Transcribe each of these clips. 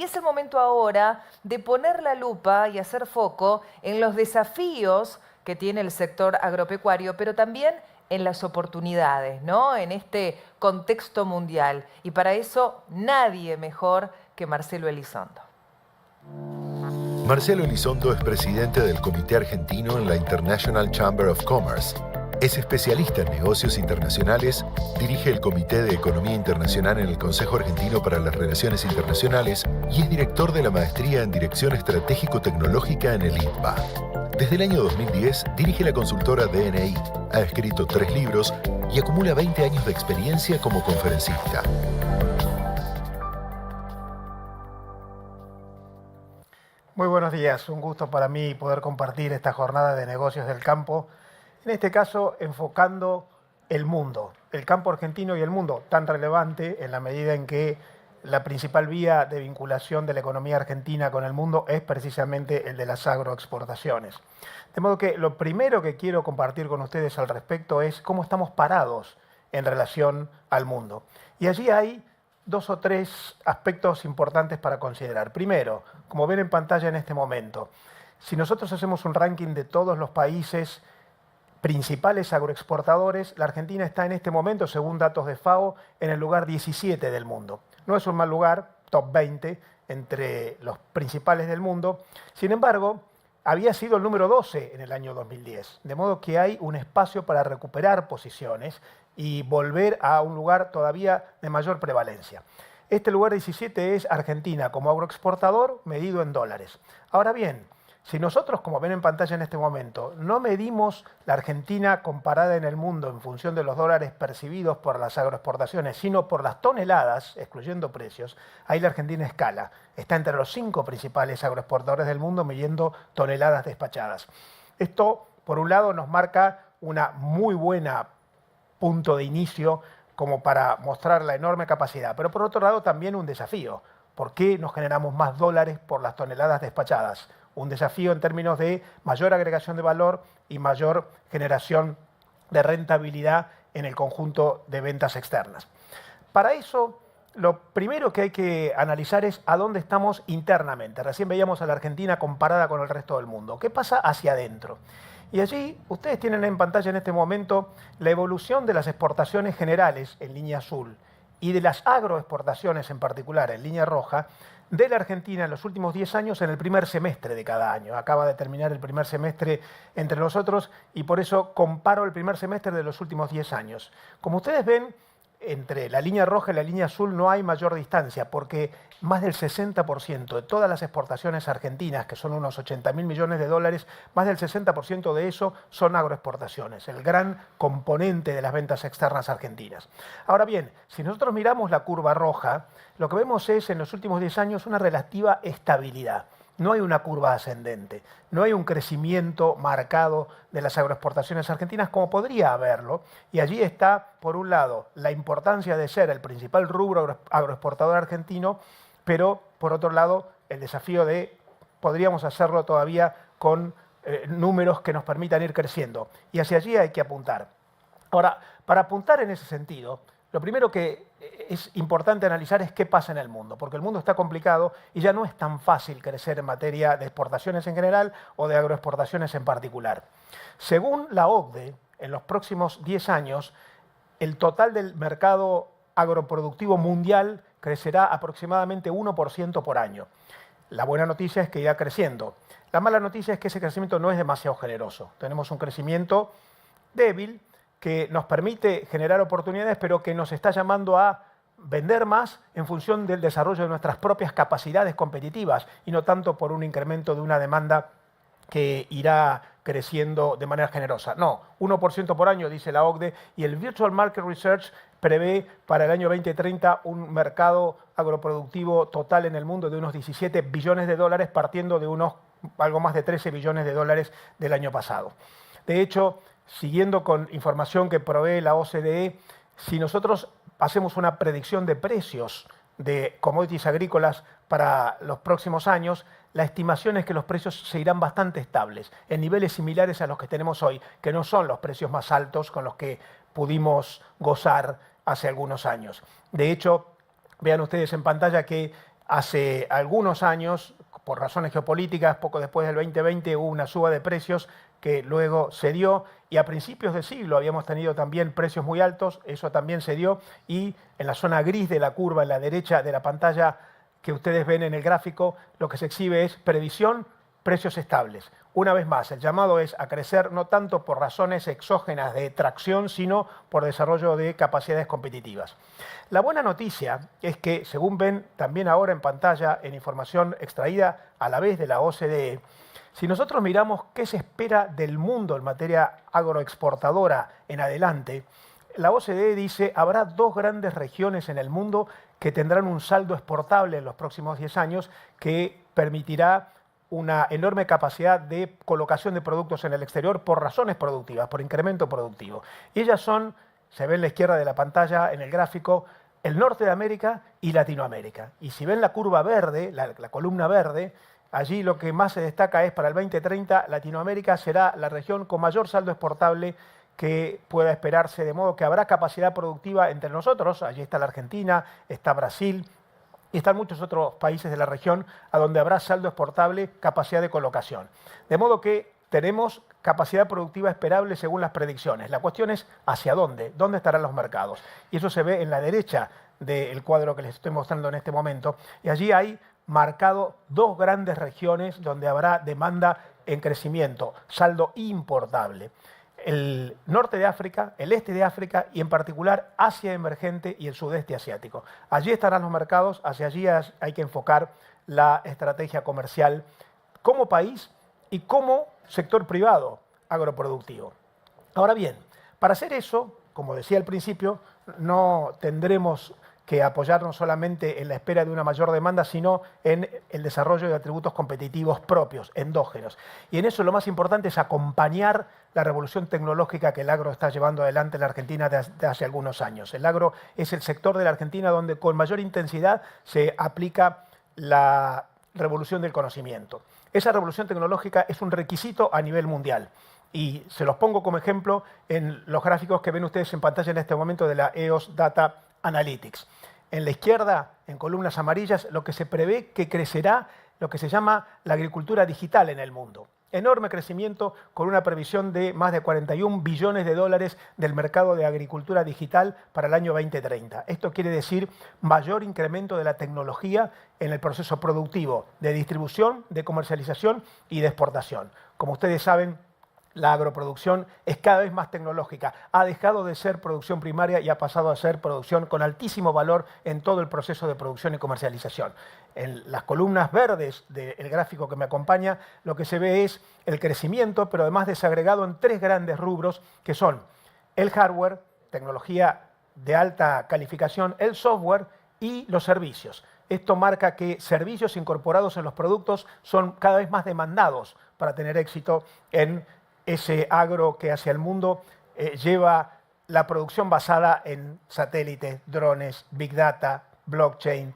Y es el momento ahora de poner la lupa y hacer foco en los desafíos que tiene el sector agropecuario, pero también en las oportunidades, ¿no? En este contexto mundial. Y para eso nadie mejor que Marcelo Elizondo. Marcelo Elizondo es presidente del Comité Argentino en la International Chamber of Commerce. Es especialista en negocios internacionales, dirige el Comité de Economía Internacional en el Consejo Argentino para las Relaciones Internacionales y es director de la Maestría en Dirección Estratégico-Tecnológica en el ITBA. Desde el año 2010 dirige la consultora DNI, ha escrito 3 libros y acumula 20 años de experiencia como conferencista. Muy buenos días, un gusto para mí poder compartir esta jornada de negocios del campo, en este caso enfocando el mundo, el campo argentino y el mundo, tan relevante en la medida en que la principal vía de vinculación de la economía argentina con el mundo es precisamente el de las agroexportaciones. De modo que lo primero que quiero compartir con ustedes al respecto es cómo estamos parados en relación al mundo. Y allí hay 2 o 3 aspectos importantes para considerar. Primero, como ven en pantalla en este momento, si nosotros hacemos un ranking de todos los países principales agroexportadores, la Argentina está en este momento, según datos de FAO, en el lugar 17 del mundo. No es un mal lugar, top 20 entre los principales del mundo. Sin embargo, había sido el número 12 en el año 2010, de modo que hay un espacio para recuperar posiciones y volver a un lugar todavía de mayor prevalencia. Este lugar 17 es Argentina como agroexportador medido en dólares. Ahora bien, si nosotros, como ven en pantalla en este momento, no medimos la Argentina comparada en el mundo en función de los dólares percibidos por las agroexportaciones, sino por las toneladas, excluyendo precios, ahí la Argentina escala. Está entre los 5 principales agroexportadores del mundo midiendo toneladas despachadas. Esto, por un lado, nos marca una muy buena punto de inicio como para mostrar la enorme capacidad, pero por otro lado también un desafío. ¿Por qué no generamos más dólares por las toneladas despachadas? Un desafío en términos de mayor agregación de valor y mayor generación de rentabilidad en el conjunto de ventas externas. Para eso, lo primero que hay que analizar es a dónde estamos internamente. Recién veíamos a la Argentina comparada con el resto del mundo. ¿Qué pasa hacia adentro? Y allí ustedes tienen en pantalla en este momento la evolución de las exportaciones generales en línea azul y de las agroexportaciones en particular en línea roja de la Argentina en los últimos 10 años en el primer semestre de cada año. Acaba de terminar el primer semestre entre nosotros y por eso comparo el primer semestre de los últimos 10 años. Como ustedes ven, entre la línea roja y la línea azul no hay mayor distancia porque más del 60% de todas las exportaciones argentinas, que son unos 80.000 millones de dólares, más del 60% de eso son agroexportaciones, el gran componente de las ventas externas argentinas. Ahora bien, si nosotros miramos la curva roja, lo que vemos es en los últimos 10 años una relativa estabilidad. No hay una curva ascendente, no hay un crecimiento marcado de las agroexportaciones argentinas como podría haberlo. Y allí está, por un lado, la importancia de ser el principal rubro agroexportador argentino, pero por otro lado, el desafío de podríamos hacerlo todavía con números que nos permitan ir creciendo. Y hacia allí hay que apuntar. Ahora, para apuntar en ese sentido, lo primero que es importante analizar es qué pasa en el mundo, porque el mundo está complicado y ya no es tan fácil crecer en materia de exportaciones en general o de agroexportaciones en particular. Según la OCDE, en los próximos 10 años, el total del mercado agroproductivo mundial crecerá aproximadamente 1% por año. La buena noticia es que irá creciendo. La mala noticia es que ese crecimiento no es demasiado generoso. Tenemos un crecimiento débil, que nos permite generar oportunidades, pero que nos está llamando a vender más en función del desarrollo de nuestras propias capacidades competitivas y no tanto por un incremento de una demanda que irá creciendo de manera generosa. No, 1% por año, dice la OCDE, y el Virtual Market Research prevé para el año 2030 un mercado agroproductivo total en el mundo de unos 17 billones de dólares, partiendo de unos algo más de 13 billones de dólares del año pasado. De hecho, siguiendo con información que provee la OCDE, si nosotros hacemos una predicción de precios de commodities agrícolas para los próximos años, la estimación es que los precios se irán bastante estables, en niveles similares a los que tenemos hoy, que no son los precios más altos con los que pudimos gozar hace algunos años. De hecho, vean ustedes en pantalla que Hace algunos años, por razones geopolíticas, poco después del 2020 hubo una suba de precios que luego se dio, y a principios de siglo habíamos tenido también precios muy altos, eso también se dio, y en la zona gris de la curva, en la derecha de la pantalla que ustedes ven en el gráfico, lo que se exhibe es previsión, precios estables. Una vez más, el llamado es a crecer no tanto por razones exógenas de tracción, sino por desarrollo de capacidades competitivas. La buena noticia es que, según ven también ahora en pantalla, en información extraída a la vez de la OCDE, si nosotros miramos qué se espera del mundo en materia agroexportadora en adelante, la OCDE dice habrá 2 grandes regiones en el mundo que tendrán un saldo exportable en los próximos 10 años que permitirá una enorme capacidad de colocación de productos en el exterior por razones productivas, por incremento productivo. Y ellas son, se ve en la izquierda de la pantalla en el gráfico, el norte de América y Latinoamérica. Y si ven la curva verde, la columna verde, allí lo que más se destaca es para el 2030, Latinoamérica será la región con mayor saldo exportable que pueda esperarse, de modo que habrá capacidad productiva entre nosotros. Allí está la Argentina, está Brasil, y están muchos otros países de la región a donde habrá saldo exportable, capacidad de colocación. De modo que tenemos capacidad productiva esperable según las predicciones. La cuestión es hacia dónde estarán los mercados. Y eso se ve en la derecha del cuadro que les estoy mostrando en este momento. Y allí hay marcado 2 grandes regiones donde habrá demanda en crecimiento, saldo importable. El norte de África, el este de África y en particular Asia emergente y el sudeste asiático. Allí estarán los mercados, hacia allí hay que enfocar la estrategia comercial como país y como sector privado agroproductivo. Ahora bien, para hacer eso, como decía al principio, no tendremos que apoyarnos solamente en la espera de una mayor demanda, sino en el desarrollo de atributos competitivos propios, endógenos. Y en eso lo más importante es acompañar la revolución tecnológica que el agro está llevando adelante en la Argentina desde hace algunos años. El agro es el sector de la Argentina donde con mayor intensidad se aplica la revolución del conocimiento. Esa revolución tecnológica es un requisito a nivel mundial. Y se los pongo como ejemplo en los gráficos que ven ustedes en pantalla en este momento de la EOS Data Analytics. En la izquierda, en columnas amarillas, lo que se prevé que crecerá lo que se llama la agricultura digital en el mundo. Enorme crecimiento con una previsión de más de 41 billones de dólares del mercado de agricultura digital para el año 2030. Esto quiere decir mayor incremento de la tecnología en el proceso productivo, de distribución, de comercialización y de exportación. Como ustedes saben, la agroproducción es cada vez más tecnológica. Ha dejado de ser producción primaria y ha pasado a ser producción con altísimo valor en todo el proceso de producción y comercialización. En las columnas verdes del gráfico que me acompaña, lo que se ve es el crecimiento, pero además desagregado en 3 grandes rubros, que son el hardware, tecnología de alta calificación, el software y los servicios. Esto marca que servicios incorporados en los productos son cada vez más demandados para tener éxito en ese agro que hacia el mundo lleva la producción basada en satélites, drones, big data, blockchain,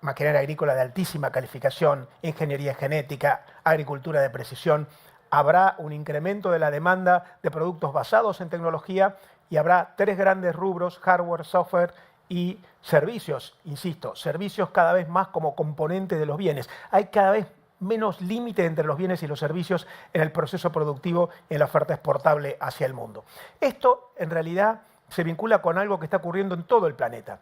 maquinaria agrícola de altísima calificación, ingeniería genética, agricultura de precisión. Habrá un incremento de la demanda de productos basados en tecnología y habrá 3 grandes rubros: hardware, software y servicios. Insisto, servicios cada vez más como componente de los bienes. Hay cada vez menos límite entre los bienes y los servicios en el proceso productivo y en la oferta exportable hacia el mundo. Esto, en realidad, se vincula con algo que está ocurriendo en todo el planeta.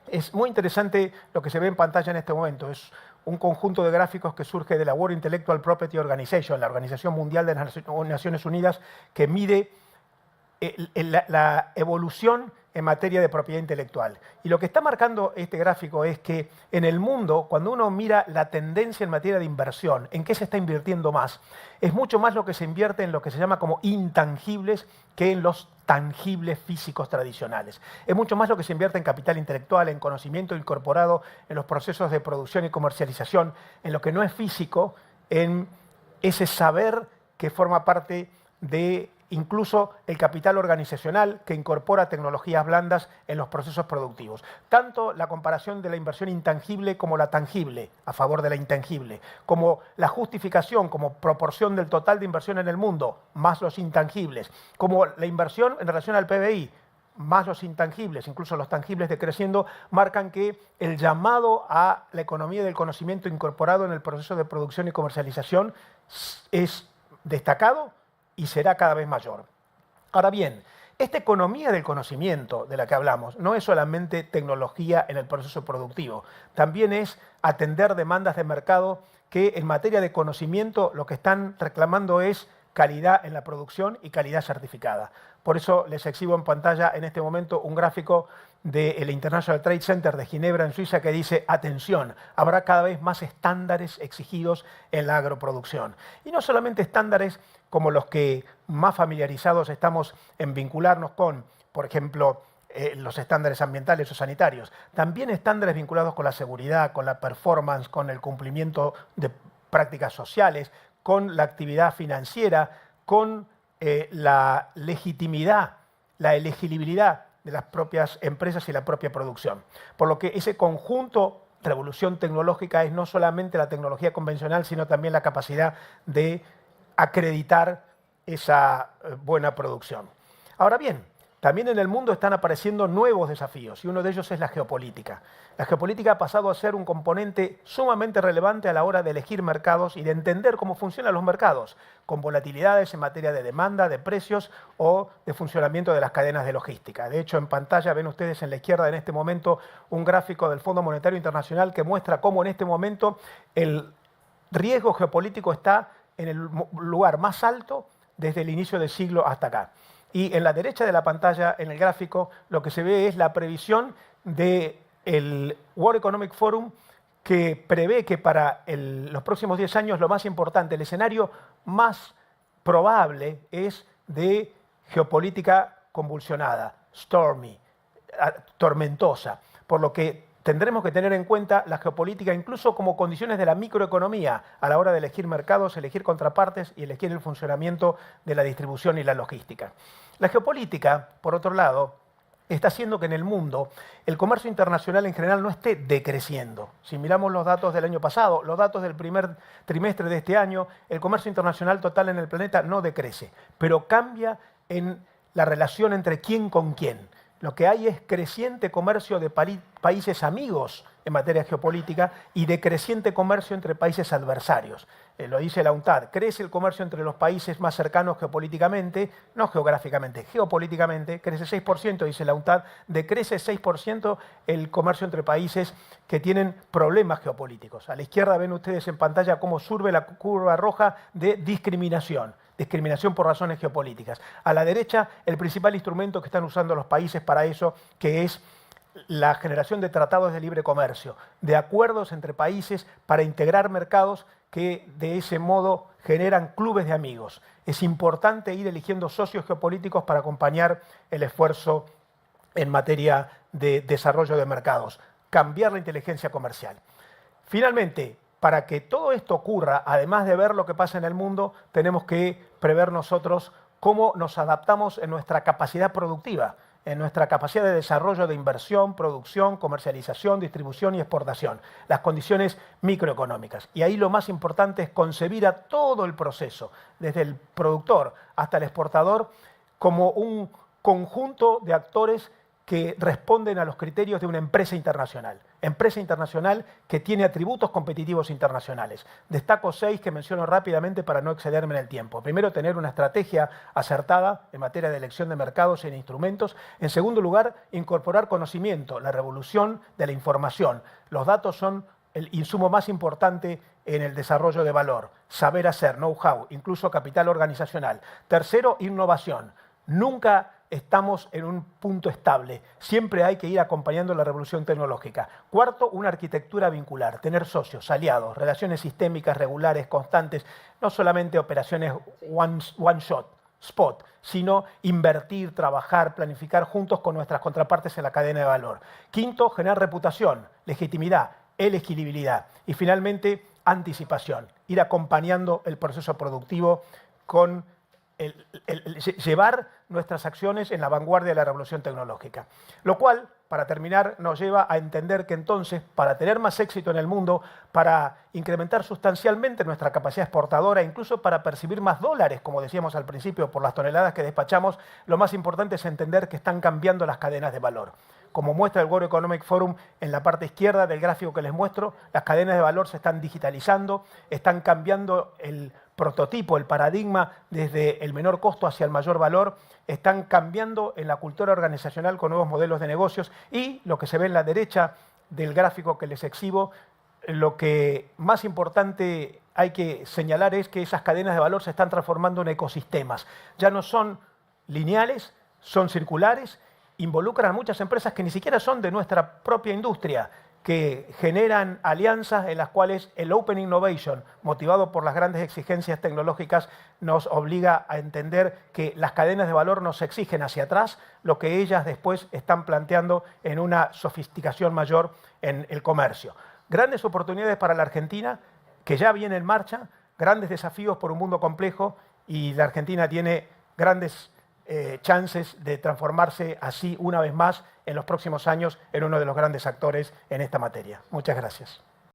Es muy interesante lo que se ve en pantalla en este momento. Es un conjunto de gráficos que surge de la World Intellectual Property Organization, la Organización Mundial de las Naciones Unidas, que mide la evolución en materia de propiedad intelectual. Y lo que está marcando este gráfico es que en el mundo, cuando uno mira la tendencia en materia de inversión, en qué se está invirtiendo más, es mucho más lo que se invierte en lo que se llama como intangibles que en los tangibles físicos tradicionales. Es mucho más lo que se invierte en capital intelectual, en conocimiento incorporado en los procesos de producción y comercialización, en lo que no es físico, en ese saber que forma parte de incluso el capital organizacional que incorpora tecnologías blandas en los procesos productivos. Tanto la comparación de la inversión intangible como la tangible, a favor de la intangible, como la justificación como proporción del total de inversión en el mundo, más los intangibles, como la inversión en relación al PBI, más los intangibles, incluso los tangibles decreciendo, marcan que el llamado a la economía del conocimiento incorporado en el proceso de producción y comercialización es destacado y será cada vez mayor. Ahora bien, esta economía del conocimiento de la que hablamos no es solamente tecnología en el proceso productivo, también es atender demandas de mercado que en materia de conocimiento lo que están reclamando es calidad en la producción y calidad certificada. Por eso les exhibo en pantalla en este momento un gráfico del International Trade Center de Ginebra, en Suiza, que dice, atención, habrá cada vez más estándares exigidos en la agroproducción. Y no solamente estándares como los que más familiarizados estamos en vincularnos con, por ejemplo, los estándares ambientales o sanitarios, también estándares vinculados con la seguridad, con la performance, con el cumplimiento de prácticas sociales, con la actividad financiera, con la legitimidad, la elegibilidad de las propias empresas y la propia producción. Por lo que ese conjunto revolución tecnológica es no solamente la tecnología convencional, sino también la capacidad de acreditar esa buena producción. Ahora bien, también en el mundo están apareciendo nuevos desafíos y uno de ellos es la geopolítica. La geopolítica ha pasado a ser un componente sumamente relevante a la hora de elegir mercados y de entender cómo funcionan los mercados, con volatilidades en materia de demanda, de precios o de funcionamiento de las cadenas de logística. De hecho, en pantalla ven ustedes en la izquierda en este momento un gráfico del Fondo Monetario Internacional que muestra cómo en este momento el riesgo geopolítico está en el lugar más alto desde el inicio del siglo hasta acá. Y en la derecha de la pantalla, en el gráfico, lo que se ve es la previsión del World Economic Forum, que prevé que para los próximos 10 años lo más importante, el escenario más probable es de geopolítica convulsionada, stormy, tormentosa, por lo que tendremos que tener en cuenta la geopolítica incluso como condiciones de la microeconomía a la hora de elegir mercados, elegir contrapartes y elegir el funcionamiento de la distribución y la logística. La geopolítica, por otro lado, está haciendo que en el mundo el comercio internacional en general no esté decreciendo. Si miramos los datos del año pasado, los datos del primer trimestre de este año, el comercio internacional total en el planeta no decrece, pero cambia en la relación entre quién con quién. Lo que hay es creciente comercio de países amigos en materia geopolítica y decreciente comercio entre países adversarios. Lo dice la UNCTAD, crece el comercio entre los países más cercanos geopolíticamente, no geográficamente, geopolíticamente, crece 6%, dice la UNCTAD, decrece 6% el comercio entre países que tienen problemas geopolíticos. A la izquierda ven ustedes en pantalla cómo surge la curva roja de discriminación por razones geopolíticas. A la derecha, el principal instrumento que están usando los países para eso, que es la generación de tratados de libre comercio, de acuerdos entre países para integrar mercados que de ese modo generan clubes de amigos. Es importante ir eligiendo socios geopolíticos para acompañar el esfuerzo en materia de desarrollo de mercados, cambiar la inteligencia comercial. Finalmente, para que todo esto ocurra, además de ver lo que pasa en el mundo, tenemos que prever nosotros cómo nos adaptamos en nuestra capacidad productiva, en nuestra capacidad de desarrollo de inversión, producción, comercialización, distribución y exportación, las condiciones microeconómicas. Y ahí lo más importante es concebir a todo el proceso, desde el productor hasta el exportador, como un conjunto de actores que responden a los criterios de una empresa internacional que tiene atributos competitivos internacionales. Destaco 6 que menciono rápidamente para no excederme en el tiempo. Primero, tener una estrategia acertada en materia de elección de mercados e instrumentos. En segundo lugar, incorporar conocimiento, la revolución de la información. Los datos son el insumo más importante en el desarrollo de valor. Saber hacer, know-how, incluso capital organizacional. Tercero, innovación. Nunca estamos en un punto estable. Siempre hay que ir acompañando la revolución tecnológica. Cuarto, una arquitectura vincular, tener socios, aliados, relaciones sistémicas, regulares, constantes, no solamente operaciones one shot, spot, sino invertir, trabajar, planificar juntos con nuestras contrapartes en la cadena de valor. Quinto, generar reputación, legitimidad, elegibilidad. Y finalmente, anticipación, ir acompañando el proceso productivo con llevar nuestras acciones en la vanguardia de la revolución tecnológica. Lo cual para terminar, nos lleva a entender que entonces, para tener más éxito en el mundo, para incrementar sustancialmente nuestra capacidad exportadora, incluso para percibir más dólares, como decíamos al principio, por las toneladas que despachamos, lo más importante es entender que están cambiando las cadenas de valor. Como muestra el World Economic Forum en la parte izquierda del gráfico que les muestro, las cadenas de valor se están digitalizando, están cambiando el prototipo, el paradigma desde el menor costo hacia el mayor valor, están cambiando en la cultura organizacional con nuevos modelos de negocios y lo que se ve en la derecha del gráfico que les exhibo, lo que más importante hay que señalar es que esas cadenas de valor se están transformando en ecosistemas. Ya no son lineales, son circulares, involucran a muchas empresas que ni siquiera son de nuestra propia industria, que generan alianzas en las cuales el Open Innovation, motivado por las grandes exigencias tecnológicas, nos obliga a entender que las cadenas de valor nos exigen hacia atrás lo que ellas después están planteando en una sofisticación mayor en el comercio. Grandes oportunidades para la Argentina, que ya viene en marcha, grandes desafíos por un mundo complejo y la Argentina tiene grandes chances de transformarse así una vez más en los próximos años en uno de los grandes actores en esta materia. Muchas gracias.